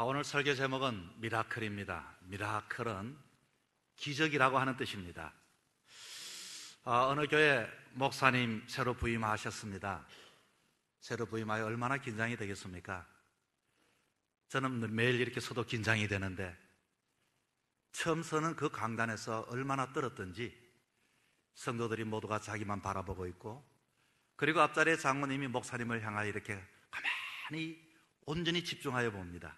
오늘 설교 제목은 미라클입니다. 미라클은 기적이라고 하는 뜻입니다. 어느 교회 목사님 새로 부임하셨습니다. 새로 부임하여 얼마나 긴장이 되겠습니까? 저는 매일 이렇게 서도 긴장이 되는데 처음 서는 그 강단에서 얼마나 떨었던지 성도들이 모두가 자기만 바라보고 있고, 그리고 앞자리에 장로님이 목사님을 향하여 이렇게 가만히 온전히 집중하여 봅니다.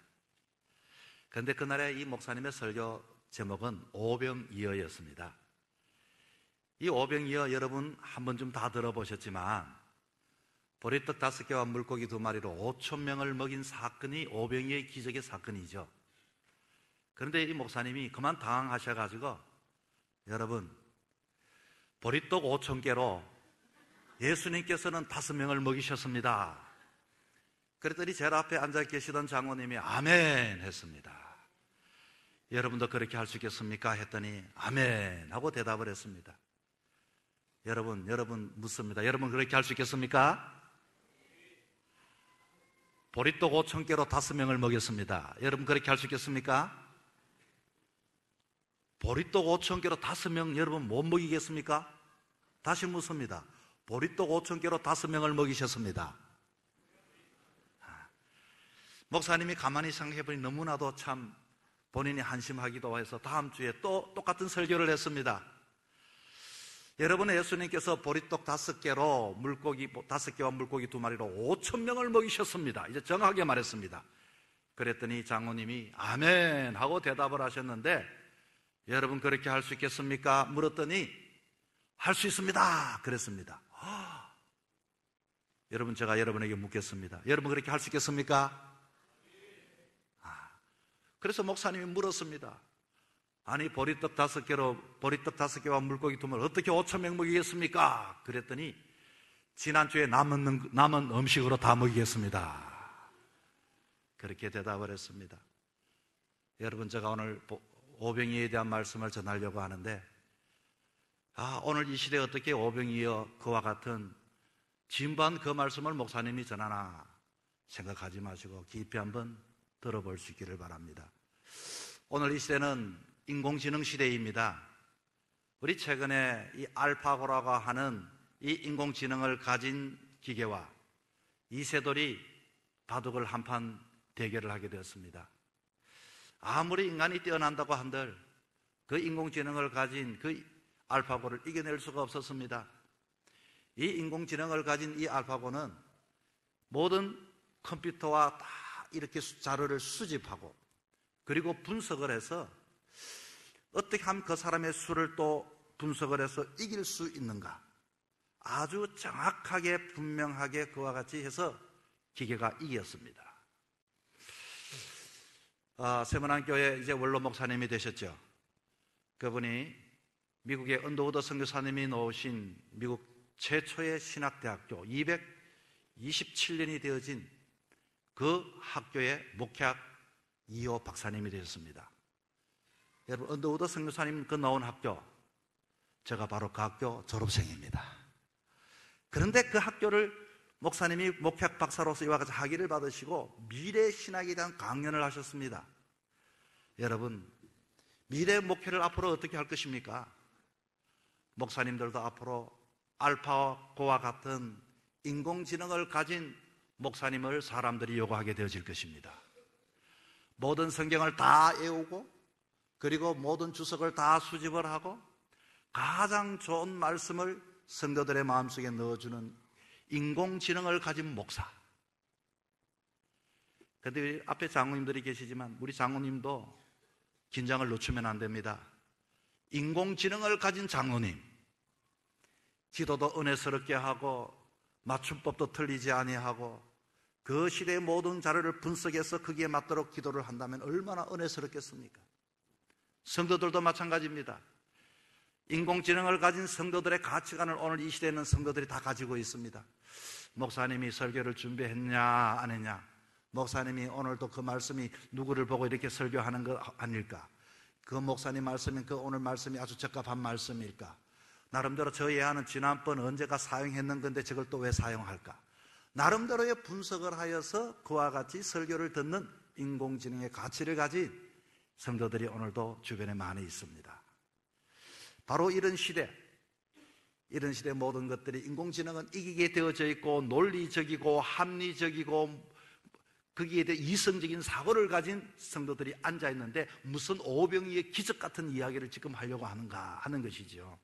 그런데 그날의 이 목사님의 설교 제목은 오병이어였습니다. 이 오병이어 여러분 한 번쯤 다 들어보셨지만, 보리떡 5개와 물고기 2마리로 5,000명을 먹인 사건이 오병이어의 기적의 사건이죠. 그런데 이 목사님이 그만 당황하셔가지고, 여러분, 보리떡 5,000개로 예수님께서는 5명을 먹이셨습니다. 그랬더니 제일 앞에 앉아 계시던 장로님이 아멘 했습니다. 여러분도 그렇게 할 수 있겠습니까? 했더니 아멘 하고 대답을 했습니다. 여러분 묻습니다. 여러분 그렇게 할 수 있겠습니까? 보리떡 5,000개로 5명을 먹였습니다. 여러분 그렇게 할 수 있겠습니까? 보리떡 5,000개로 5명 여러분 못 먹이겠습니까? 다시 묻습니다. 보리떡 5,000개로 5명을 먹이셨습니다. 목사님이 가만히 생각해보니 너무나도 참 본인이 한심하기도 해서 다음 주에 또 똑같은 설교를 했습니다. 여러분, 예수님께서 보리떡 5개로 물고기 5개와 물고기 2마리로 5,000명을 먹이셨습니다. 이제 정확하게 말했습니다. 그랬더니 장로님이 아멘 하고 대답을 하셨는데, 여러분 그렇게 할 수 있겠습니까? 물었더니 할 수 있습니다 그랬습니다. 여러분, 제가 여러분에게 묻겠습니다. 여러분 그렇게 할 수 있겠습니까? 그래서 목사님이 물었습니다. 아니, 보리떡 5개와 물고기 2마리 어떻게 5,000명 먹이겠습니까? 그랬더니 지난주에 남은 음식으로 다 먹이겠습니다. 그렇게 대답을 했습니다. 여러분, 제가 오늘 오병이어에 대한 말씀을 전하려고 하는데, 오늘 이 시대에 어떻게 오병이어 그와 같은 진부한 그 말씀을 목사님이 전하나 생각하지 마시고 깊이 한번 들어볼 수 있기를 바랍니다. 오늘 이 시대는 인공지능 시대입니다. 우리 최근에 이 알파고라고 하는 이 인공지능을 가진 기계와 이세돌이 바둑을 한판 대결을 하게 되었습니다. 아무리 인간이 뛰어난다고 한들 그 인공지능을 가진 그 알파고를 이겨낼 수가 없었습니다. 이 인공지능을 가진 이 알파고는 모든 컴퓨터와 다 이렇게 자료를 수집하고 그리고 분석을 해서 어떻게 하면 그 사람의 수를 또 분석을 해서 이길 수 있는가, 아주 정확하게 분명하게 그와 같이 해서 기계가 이겼습니다. 세문안교회 이제 원로 목사님이 되셨죠. 그분이 미국의 언더우드 선교사님이 놓으신 미국 최초의 신학대학교 227년이 되어진 그 학교의 목회학 2호 박사님이 되셨습니다. 여러분, 언더우드 선교사님 그 나온 학교, 제가 바로 그 학교 졸업생입니다. 그런데 그 학교를 목사님이 목회학 박사로서 이와 같이 학위를 받으시고 미래 신학에 대한 강연을 하셨습니다. 여러분, 미래 목회를 앞으로 어떻게 할 것입니까? 목사님들도 앞으로 알파고와 같은 인공지능을 가진 목사님을 사람들이 요구하게 되어질 것입니다. 모든 성경을 다 외우고 그리고 모든 주석을 다 수집을 하고 가장 좋은 말씀을 성도들의 마음속에 넣어주는 인공지능을 가진 목사. 그런데 앞에 장로님들이 계시지만 우리 장로님도 긴장을 늦추면 안 됩니다. 인공지능을 가진 장로님, 기도도 은혜스럽게 하고 맞춤법도 틀리지 아니하고 그 시대의 모든 자료를 분석해서 거기에 맞도록 기도를 한다면 얼마나 은혜스럽겠습니까? 성도들도 마찬가지입니다. 인공지능을 가진 성도들의 가치관을 오늘 이 시대에는 성도들이 다 가지고 있습니다. 목사님이 설교를 준비했냐 안 했냐, 목사님이 오늘도 그 말씀이 누구를 보고 이렇게 설교하는 거 아닐까, 그 목사님 말씀이 그 오늘 말씀이 아주 적합한 말씀일까, 나름대로 저 예화는 지난번 언제가 사용했는 건데 저걸 또 왜 사용할까, 나름대로의 분석을 하여서 그와 같이 설교를 듣는 인공지능의 가치를 가진 성도들이 오늘도 주변에 많이 있습니다. 바로 이런 시대 모든 것들이 인공지능은 이기게 되어져 있고 논리적이고 합리적이고 거기에 대해 이성적인 사고를 가진 성도들이 앉아 있는데 무슨 오병이의 기적 같은 이야기를 지금 하려고 하는가 하는 것이죠.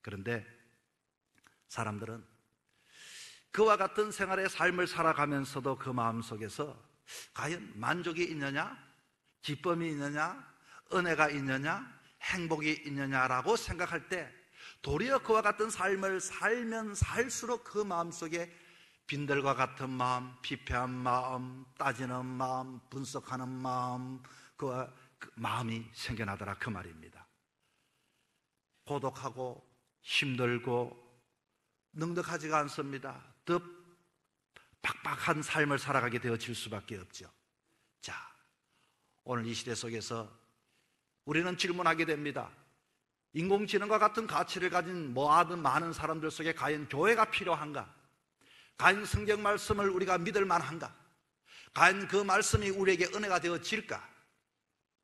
그런데 사람들은 그와 같은 생활의 삶을 살아가면서도 그 마음속에서 과연 만족이 있느냐, 기쁨이 있느냐, 은혜가 있느냐, 행복이 있느냐라고 생각할 때 도리어 그와 같은 삶을 살면 살수록 그 마음속에 빈들과 같은 마음, 피폐한 마음, 따지는 마음, 분석하는 마음, 그 마음이 생겨나더라 그 말입니다. 고독하고 힘들고 넉넉하지가 않습니다. 더 팍팍한 삶을 살아가게 되어질 수밖에 없죠. 자, 오늘 이 시대 속에서 우리는 질문하게 됩니다. 인공지능과 같은 가치를 가진 모든 많은 사람들 속에 과연 교회가 필요한가? 과연 성경 말씀을 우리가 믿을 만한가? 과연 그 말씀이 우리에게 은혜가 되어질까?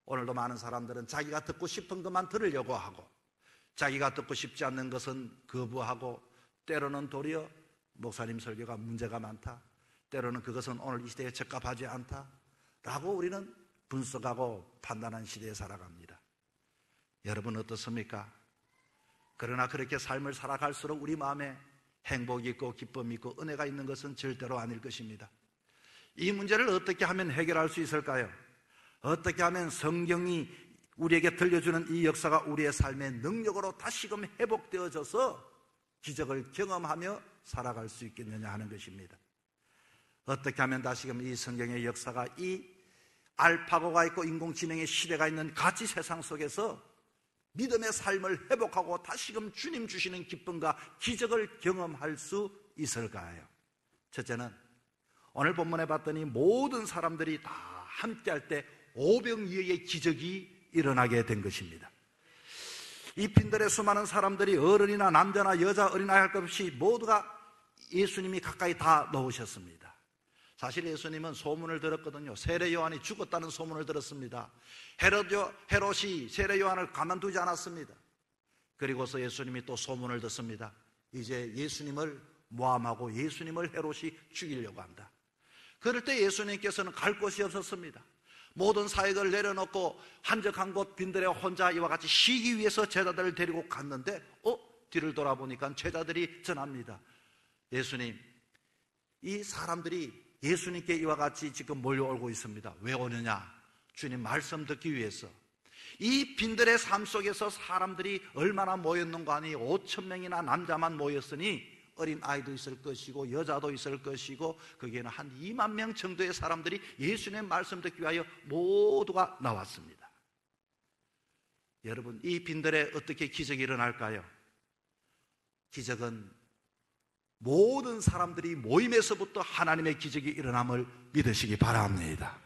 오늘도 많은 사람들은 자기가 듣고 싶은 것만 들으려고 하고 자기가 듣고 싶지 않는 것은 거부하고 때로는 도리어 목사님 설교가 문제가 많다, 때로는 그것은 오늘 이 시대에 적합하지 않다 라고 우리는 분석하고 판단한 시대에 살아갑니다. 여러분 어떻습니까? 그러나 그렇게 삶을 살아갈수록 우리 마음에 행복이 있고 기쁨이 있고 은혜가 있는 것은 절대로 아닐 것입니다. 이 문제를 어떻게 하면 해결할 수 있을까요? 어떻게 하면 성경이 우리에게 들려주는 이 역사가 우리의 삶의 능력으로 다시금 회복되어져서 기적을 경험하며 살아갈 수 있겠느냐 하는 것입니다. 어떻게 하면 다시금 이 성경의 역사가 이 알파고가 있고 인공지능의 시대가 있는 가치 세상 속에서 믿음의 삶을 회복하고 다시금 주님 주시는 기쁨과 기적을 경험할 수 있을까요? 첫째는 오늘 본문에 봤더니 모든 사람들이 다 함께할 때 오병이어의 기적이 일어나게 된 것입니다. 이 빈들의 수많은 사람들이 어른이나 남자나 여자 어린아이 할 것 없이 모두가 예수님이 가까이 다 넣으셨습니다. 사실 예수님은 소문을 들었거든요. 세례 요한이 죽었다는 소문을 들었습니다. 헤롯이 세례 요한을 가만두지 않았습니다. 그리고서 예수님이 또 소문을 듣습니다. 이제 예수님을 모함하고 예수님을 헤롯이 죽이려고 한다. 그럴 때 예수님께서는 갈 곳이 없었습니다. 모든 사역을 내려놓고 한적한 곳 빈들에 혼자 이와 같이 쉬기 위해서 제자들을 데리고 갔는데 뒤를 돌아보니까 제자들이 전합니다. 예수님, 이 사람들이 예수님께 이와 같이 지금 몰려오고 있습니다. 왜 오느냐? 주님 말씀 듣기 위해서. 이 빈들의 삶 속에서 사람들이 얼마나 모였는가 하니 5,000명이나 남자만 모였으니 어린 아이도 있을 것이고 여자도 있을 것이고 거기에는 한 2만 명 정도의 사람들이 예수님의 말씀 듣기 위하여 모두가 나왔습니다. 여러분, 이 빈들에 어떻게 기적이 일어날까요? 기적은 모든 사람들이 모임에서부터 하나님의 기적이 일어남을 믿으시기 바랍니다.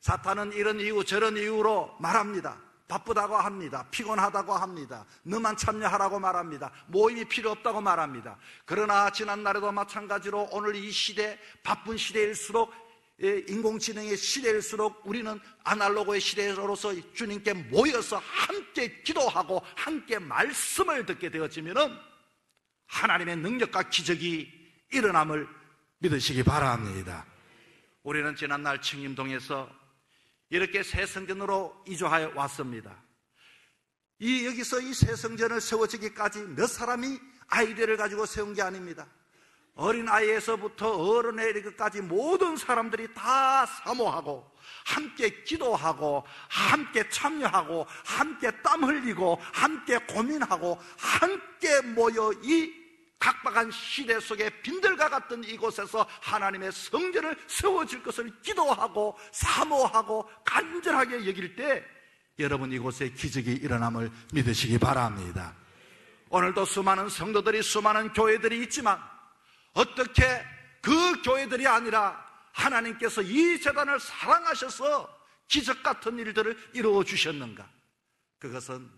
사탄은 이런 이유 저런 이유로 말합니다. 바쁘다고 합니다. 피곤하다고 합니다. 너만 참여하라고 말합니다. 모임이 필요 없다고 말합니다. 그러나 지난날에도 마찬가지로 오늘 이 시대, 바쁜 시대일수록, 인공지능의 시대일수록 우리는 아날로그의 시대로서 주님께 모여서 함께 기도하고 함께 말씀을 듣게 되어지면은 하나님의 능력과 기적이 일어남을 믿으시기 바랍니다. 우리는 지난날 청림동에서 이렇게 새 성전으로 이주하여 왔습니다. 여기서 이 새 성전을 세워지기까지 몇 사람이 아이디어를 가지고 세운 게 아닙니다. 어린아이에서부터 어른에 이르기까지 모든 사람들이 다 사모하고 함께 기도하고 함께 참여하고 함께 땀 흘리고 함께 고민하고 함께 모여 이 각박한 시대 속에 빈들과 같은 이곳에서 하나님의 성전을 세워질 것을 기도하고 사모하고 간절하게 여길 때 여러분 이곳에 기적이 일어남을 믿으시기 바랍니다. 오늘도 수많은 성도들이 수많은 교회들이 있지만 어떻게 그 교회들이 아니라 하나님께서 이 재단을 사랑하셔서 기적 같은 일들을 이루어 주셨는가? 그것은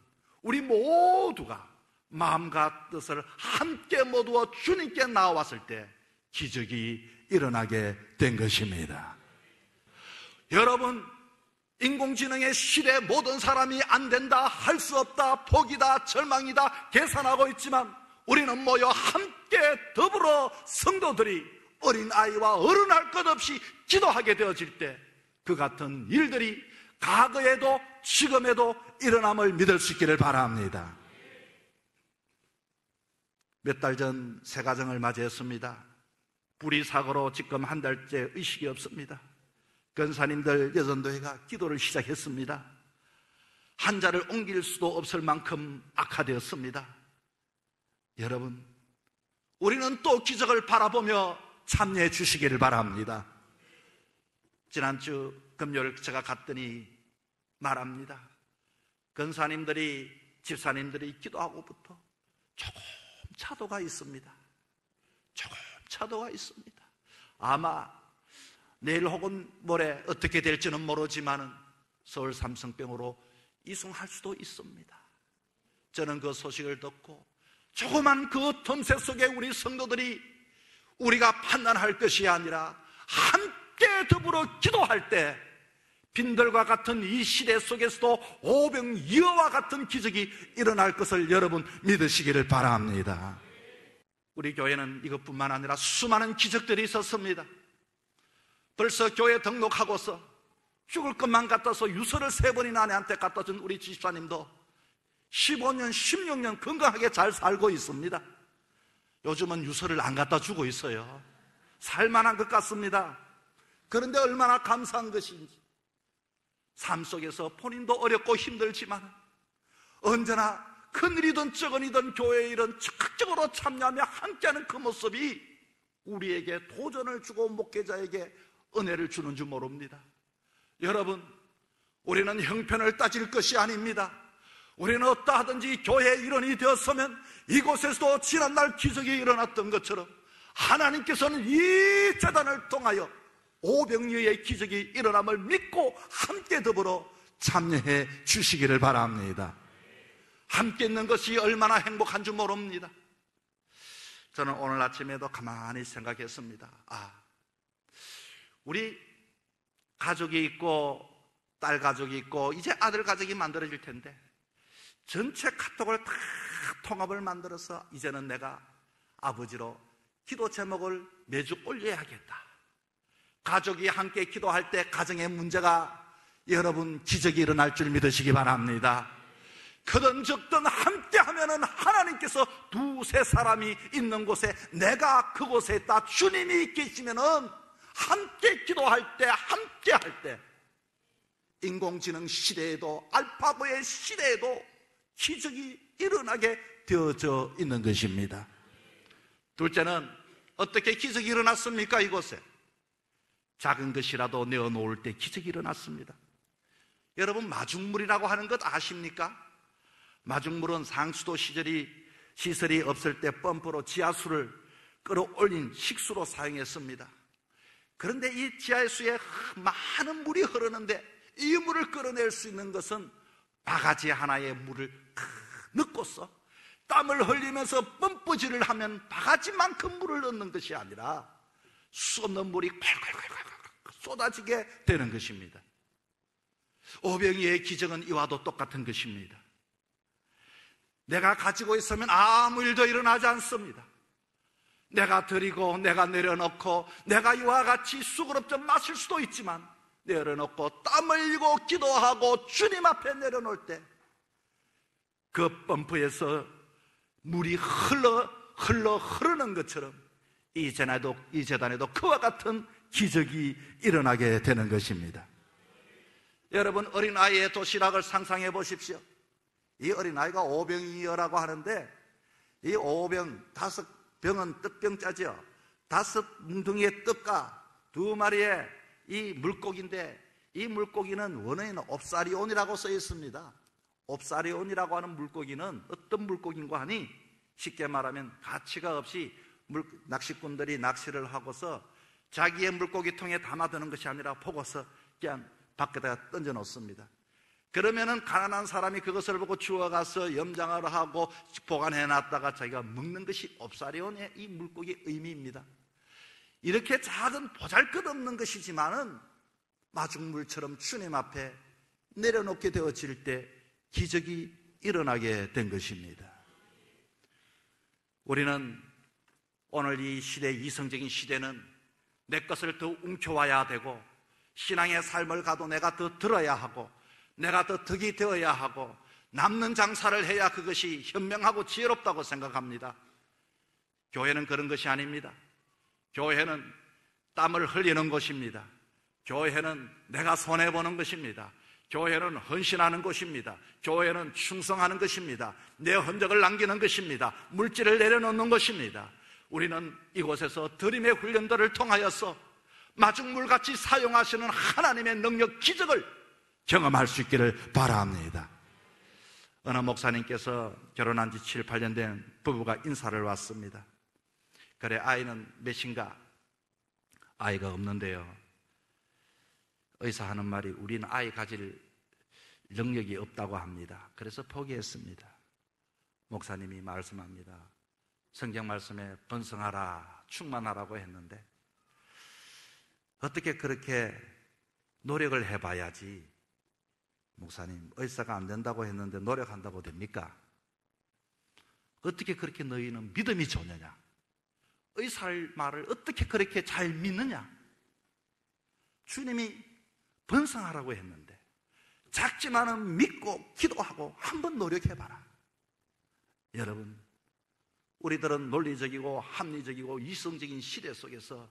우리 모두가 마음과 뜻을 함께 모두어 주님께 나왔을 때 기적이 일어나게 된 것입니다. 여러분, 인공지능의 시대 모든 사람이 안 된다, 할 수 없다, 포기다, 절망이다 계산하고 있지만 우리는 모여 함께 더불어 성도들이 어린아이와 어른할 것 없이 기도하게 되어질 때 그 같은 일들이 과거에도 지금에도 일어남을 믿을 수 있기를 바랍니다. 몇 달 전 새 가정을 맞이했습니다. 불의 사고로 지금 한 달째 의식이 없습니다. 권사님들 여전도회가 기도를 시작했습니다. 환자를 옮길 수도 없을 만큼 악화되었습니다. 여러분, 우리는 또 기적을 바라보며 참여해 주시기를 바랍니다. 지난주 금요일 제가 갔더니 말합니다. 권사님들이, 집사님들이 기도하고부터 조금 차도가 있습니다. 조금 차도가 있습니다. 아마 내일 혹은 모레 어떻게 될지는 모르지만 서울 삼성병으로 이송할 수도 있습니다. 저는 그 소식을 듣고 조그만 그 틈새 속에 우리 성도들이 우리가 판단할 것이 아니라 함께 더불어 기도할 때 빈들과 같은 이 시대 속에서도 오병이어와 같은 기적이 일어날 것을 여러분 믿으시기를 바랍니다. 우리 교회는 이것뿐만 아니라 수많은 기적들이 있었습니다. 벌써 교회 등록하고서 죽을 것만 같아서 유서를 3번이나 아내한테 갖다 준 우리 집사님도 15년, 16년 건강하게 잘 살고 있습니다. 요즘은 유서를 안 갖다 주고 있어요. 살만한 것 같습니다. 그런데 얼마나 감사한 것인지. 삶 속에서 본인도 어렵고 힘들지만 언제나 큰일이든 적은이든 교회의 일은 적극적으로 참여하며 함께하는 그 모습이 우리에게 도전을 주고 목회자에게 은혜를 주는 줄 모릅니다. 여러분, 우리는 형편을 따질 것이 아닙니다. 우리는 어떠하든지 교회의 일원이 되었으면 이곳에서도 지난날 기적이 일어났던 것처럼 하나님께서는 이 재단을 통하여 오병이어의 기적이 일어남을 믿고 함께 더불어 참여해 주시기를 바랍니다. 함께 있는 것이 얼마나 행복한 줄 모릅니다. 저는 오늘 아침에도 가만히 생각했습니다. 우리 가족이 있고 딸 가족이 있고 이제 아들 가족이 만들어질 텐데 전체 카톡을 다 통합을 만들어서 이제는 내가 아버지로 기도 제목을 매주 올려야겠다. 가족이 함께 기도할 때 가정의 문제가 여러분 기적이 일어날 줄 믿으시기 바랍니다. 크든 적든 함께 하면은 하나님께서 2-3 사람이 있는 곳에 내가 그곳에 있다. 주님이 계시면은 함께 기도할 때, 함께 할 때 인공지능 시대에도 알파고의 시대에도 기적이 일어나게 되어져 있는 것입니다. 둘째는 어떻게 기적이 일어났습니까? 이곳에 작은 것이라도 내어놓을 때 기적이 일어났습니다. 여러분, 마중물이라고 하는 것 아십니까? 마중물은 상수도 시설이 없을 때 펌프로 지하수를 끌어올린 식수로 사용했습니다. 그런데 이 지하수에 많은 물이 흐르는데 이 물을 끌어낼 수 있는 것은 바가지 하나에 물을 넣고서 땀을 흘리면서 펌프질을 하면 바가지만큼 물을 넣는 것이 아니라 수없는 물이 콸콸콸콸 쏟아지게 되는 것입니다. 오병이어의 기적은 이와도 똑같은 것입니다. 내가 가지고 있으면 아무 일도 일어나지 않습니다. 내가 드리고 내가 내려놓고 내가 이와 같이 수그럽져 마실 수도 있지만 내려놓고 땀 흘리고 기도하고 주님 앞에 내려놓을 때 그 펌프에서 물이 흐르는 것처럼 이 재단에도 그와 같은 기적이 일어나게 되는 것입니다. 여러분, 어린아이의 도시락을 상상해 보십시오. 이 어린아이가 오병이어라고 하는데 이 5병은 떡병짜죠. 5 뭉텅이의 떡과 2 마리의 이 물고기인데 이 물고기는 원어에는 옵사리온이라고 써 있습니다. 옵사리온이라고 하는 물고기는 어떤 물고기인가 하니 쉽게 말하면 가치가 없이 낚시꾼들이 낚시를 하고서 자기의 물고기통에 담아두는 것이 아니라 보고서 그냥 밖에다가 던져 놓습니다. 그러면은 가난한 사람이 그것을 보고 주워가서 염장을 하고 보관해 놨다가 자기가 먹는 것이 옵사리온의 이 물고기의 의미입니다. 이렇게 작은 보잘것없는 것이지만은 마중물처럼 주님 앞에 내려놓게 되어질 때 기적이 일어나게 된 것입니다. 우리는 오늘 이 시대, 이성적인 시대는 내 것을 더 움켜와야 되고, 신앙의 삶을 가도 내가 더 들어야 하고, 내가 더 덕이 되어야 하고, 남는 장사를 해야 그것이 현명하고 지혜롭다고 생각합니다. 교회는 그런 것이 아닙니다. 교회는 땀을 흘리는 곳입니다. 교회는 내가 손해보는 것입니다. 교회는 헌신하는 곳입니다. 교회는 충성하는 것입니다. 내 흔적을 남기는 것입니다. 물질을 내려놓는 것입니다. 우리는 이곳에서 드림의 훈련들을 통하여서 마중물같이 사용하시는 하나님의 능력, 기적을 경험할 수 있기를 바랍니다. 어느 목사님께서 결혼한 지 7, 8년 된 부부가 인사를 왔습니다. 그래, 아이는 몇인가? 아이가 없는데요, 의사 하는 말이 우리는 아이 가질 능력이 없다고 합니다. 그래서 포기했습니다. 목사님이 말씀합니다. 성경 말씀에 번성하라, 충만하라고 했는데 어떻게 그렇게 노력을 해봐야지. 목사님, 의사가 안 된다고 했는데 노력한다고 됩니까? 어떻게 그렇게 너희는 믿음이 좋느냐? 의사의 말을 어떻게 그렇게 잘 믿느냐? 주님이 번성하라고 했는데 작지만은 믿고 기도하고 한번 노력해봐라. 여러분, 우리들은 논리적이고 합리적이고 이성적인 시대 속에서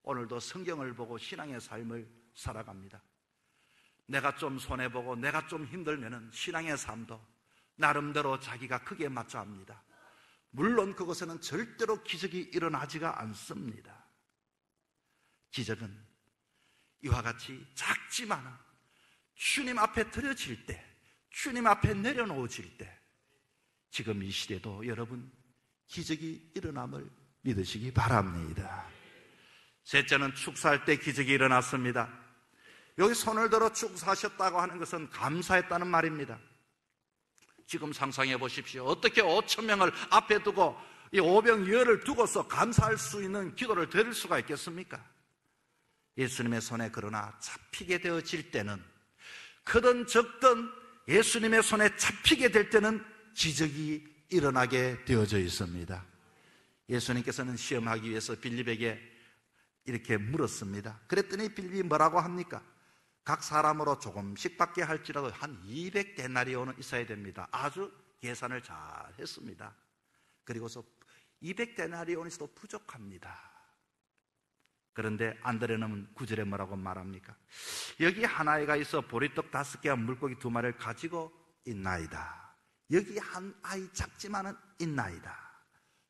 오늘도 성경을 보고 신앙의 삶을 살아갑니다. 내가 좀 손해보고 내가 좀 힘들면은 신앙의 삶도 나름대로 자기가 크게 맞춰 합니다. 물론 그곳에는 절대로 기적이 일어나지가 않습니다. 기적은 이와 같이 작지만은 주님 앞에 드려질 때, 주님 앞에 내려놓아질 때, 지금 이 시대도 여러분 기적이 일어남을 믿으시기 바랍니다. 셋째는 축사할 때 기적이 일어났습니다. 여기 손을 들어 축사하셨다고 하는 것은 감사했다는 말입니다. 지금 상상해 보십시오. 어떻게 5,000명을 앞에 두고 이 오병이어를 두고서 감사할 수 있는 기도를 드릴 수가 있겠습니까? 예수님의 손에 그러나 잡히게 되어질 때는, 크든 적든 예수님의 손에 잡히게 될 때는 기적이 일어나게 되어져 있습니다. 예수님께서는 시험하기 위해서 빌립에게 이렇게 물었습니다. 그랬더니 빌립이 뭐라고 합니까? 각 사람으로 조금씩 받게 할지라도 한 200데나리온은 있어야 됩니다. 아주 계산을 잘 했습니다. 그리고서 200데나리온이 있어도 부족합니다. 그런데 안드레는 9절에 뭐라고 말합니까? 여기 한 아이가 있어 보리떡 5개와 물고기 2마리를 가지고 있나이다. 여기 한 아이 작지만은 있나이다.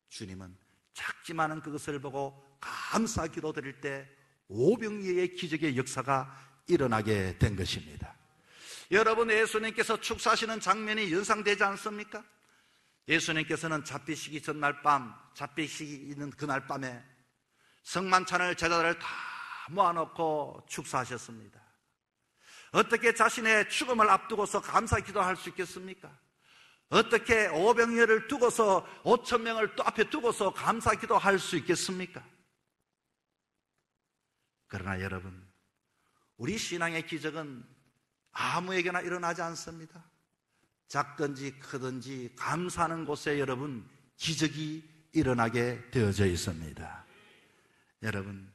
주님은 작지만은 그것을 보고 감사 기도 드릴 때 오병이어의 기적의 역사가 일어나게 된 것입니다. 여러분, 예수님께서 축사하시는 장면이 연상되지 않습니까? 예수님께서는 잡히시기 전날 밤, 잡히시기 있는 그날 밤에 성만찬을 제자들을 다 모아놓고 축사하셨습니다. 어떻게 자신의 죽음을 앞두고서 감사 기도할 수 있겠습니까? 어떻게 오병이어를 두고서 5,000명을 또 앞에 두고서 감사 기도할 수 있겠습니까? 그러나 여러분, 우리 신앙의 기적은 아무에게나 일어나지 않습니다. 작든지 크든지 감사하는 곳에 여러분 기적이 일어나게 되어져 있습니다. 여러분,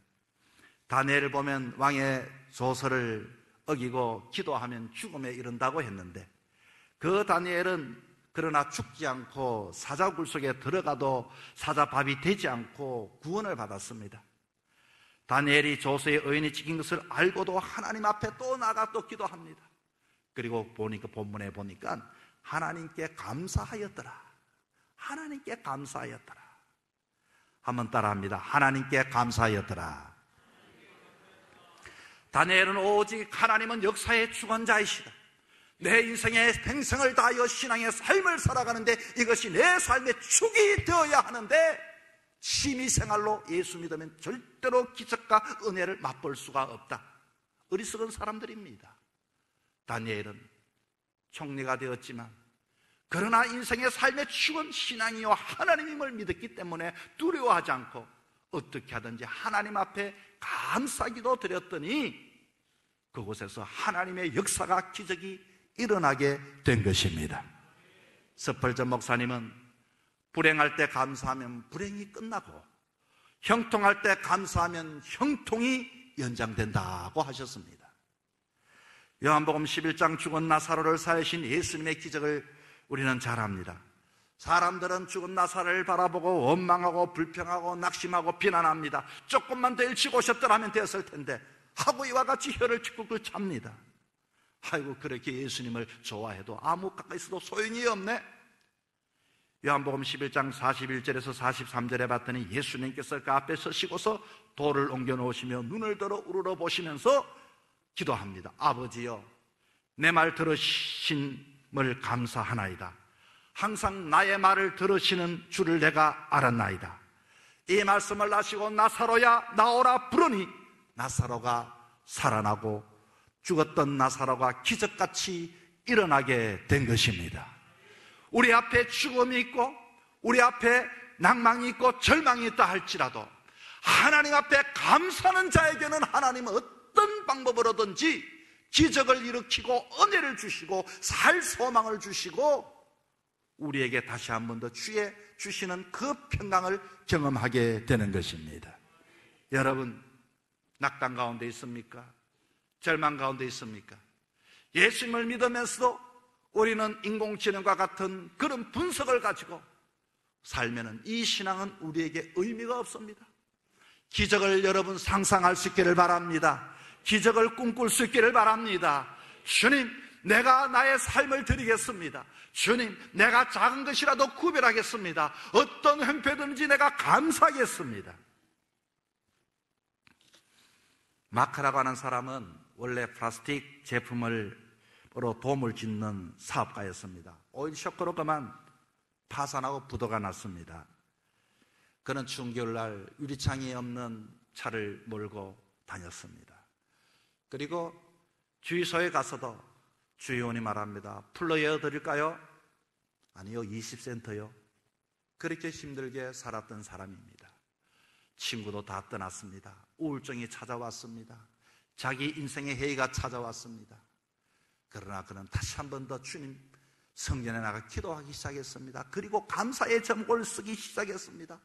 다니엘을 보면 왕의 조서를 어기고 기도하면 죽음에 이른다고 했는데, 그 다니엘은 그러나 죽지 않고 사자굴 속에 들어가도 사자밥이 되지 않고 구원을 받았습니다. 다니엘이 조서의 의인이 찍힌 것을 알고도 하나님 앞에 또 나가 또 기도합니다. 그리고 보니까 본문에 보니까 하나님께 감사하였더라. 하나님께 감사하였더라. 한번 따라합니다. 하나님께 감사하였더라. 다니엘은 오직 하나님은 역사의 주관자이시다, 내 인생의 평생을 다하여 신앙의 삶을 살아가는데 이것이 내 삶의 축이 되어야 하는데, 취미생활로 예수 믿으면 절대로 기적과 은혜를 맛볼 수가 없다. 어리석은 사람들입니다. 다니엘은 총리가 되었지만 그러나 인생의 삶의 축은 신앙이요 하나님임을 믿었기 때문에 두려워하지 않고 어떻게 하든지 하나님 앞에 감사기도 드렸더니 그곳에서 하나님의 역사가, 기적이 일어나게 된 것입니다. 스펄전 목사님은 불행할 때 감사하면 불행이 끝나고 형통할 때 감사하면 형통이 연장된다고 하셨습니다. 요한복음 11장 죽은 나사로를 살리신 예수님의 기적을 우리는 잘 압니다. 사람들은 죽은 나사로를 바라보고 원망하고 불평하고 낙심하고 비난합니다. 조금만 더 일찍 오셨더라면 되었을 텐데 하고 이와 같이 혀를 쿡쿡 찹니다. 아이고, 그렇게 예수님을 좋아해도 아무 가까이서도 소용이 없네. 요한복음 11장 41절에서 43절에 봤더니 예수님께서 그 앞에 서시고서 돌을 옮겨 놓으시며 눈을 들어 우러러 보시면서 기도합니다. 아버지여, 내 말 들으심을 감사하나이다. 항상 나의 말을 들으시는 줄을 내가 알았나이다. 이 말씀을 하시고 나사로야 나오라 부르니 나사로가 살아나고 죽었던 나사로가 기적같이 일어나게 된 것입니다. 우리 앞에 죽음이 있고 우리 앞에 낭망이 있고 절망이 있다 할지라도 하나님 앞에 감사하는 자에게는 하나님은 어떤 방법으로든지 기적을 일으키고 은혜를 주시고 살 소망을 주시고 우리에게 다시 한 번 더 주의 주시는 그 평강을 경험하게 되는 것입니다. 여러분, 낙담 가운데 있습니까? 절망 가운데 있습니까? 예수님을 믿으면서도 우리는 인공지능과 같은 그런 분석을 가지고 살면은 이 신앙은 우리에게 의미가 없습니다. 기적을 여러분 상상할 수 있기를 바랍니다. 기적을 꿈꿀 수 있기를 바랍니다. 주님, 내가 나의 삶을 드리겠습니다. 주님, 내가 작은 것이라도 구별하겠습니다. 어떤 형편이든지 내가 감사하겠습니다. 마크라고 하는 사람은 원래 플라스틱 제품으로 돔을 짓는 사업가였습니다. 오일 쇼크로 그만 파산하고 부도가 났습니다. 그는 추운 겨울날 유리창이 없는 차를 몰고 다녔습니다. 그리고 주유소에 가서도 주유원이 말합니다. 풀러 여드릴까요? 아니요, 20센트요. 그렇게 힘들게 살았던 사람입니다. 친구도 다 떠났습니다. 우울증이 찾아왔습니다. 자기 인생의 해이가 찾아왔습니다. 그러나 그는 다시 한 번 더 주님 성전에 나가 기도하기 시작했습니다. 그리고 감사의 제목을 쓰기 시작했습니다.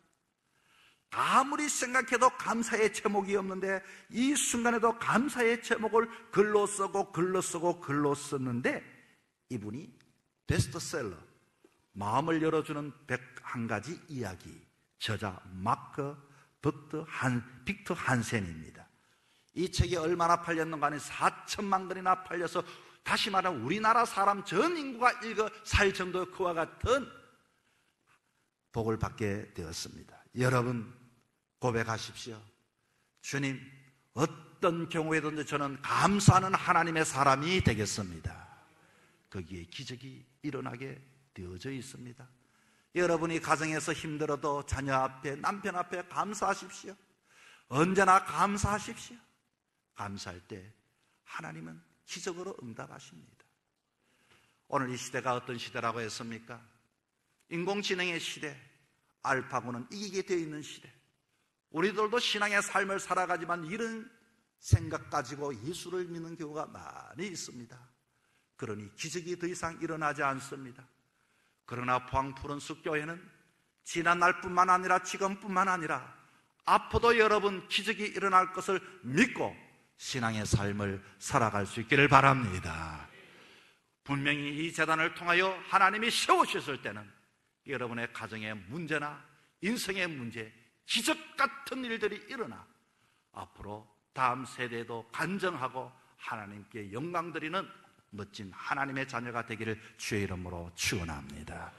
아무리 생각해도 감사의 제목이 없는데 이 순간에도 감사의 제목을 글로 쓰고 글로 쓰고 글로 썼는데 이분이 베스트셀러 마음을 열어주는 101가지 이야기 저자 마크 빅터 한센입니다. 이 책이 얼마나 팔렸는가 하니 4천만 권이나 팔려서 다시 말하면 우리나라 사람 전 인구가 읽어 살 정도의 그와 같은 복을 받게 되었습니다. 여러분 고백하십시오. 주님, 어떤 경우에든지 저는 감사하는 하나님의 사람이 되겠습니다. 거기에 기적이 일어나게 되어져 있습니다. 여러분이 가정에서 힘들어도 자녀 앞에 남편 앞에 감사하십시오. 언제나 감사하십시오. 감사할 때 하나님은 기적으로 응답하십니다. 오늘 이 시대가 어떤 시대라고 했습니까? 인공지능의 시대, 알파고는 이기게 되어 있는 시대. 우리들도 신앙의 삶을 살아가지만 이런 생각 가지고 예수를 믿는 경우가 많이 있습니다. 그러니 기적이 더 이상 일어나지 않습니다. 그러나 포항푸른 숲교회는 지난 날뿐만 아니라 지금뿐만 아니라 앞으로도 여러분 기적이 일어날 것을 믿고 신앙의 삶을 살아갈 수 있기를 바랍니다. 분명히 이 재단을 통하여 하나님이 세우셨을 때는 여러분의 가정의 문제나 인생의 문제, 기적 같은 일들이 일어나 앞으로 다음 세대도 간증하고 하나님께 영광 드리는 멋진 하나님의 자녀가 되기를 주의 이름으로 축원합니다.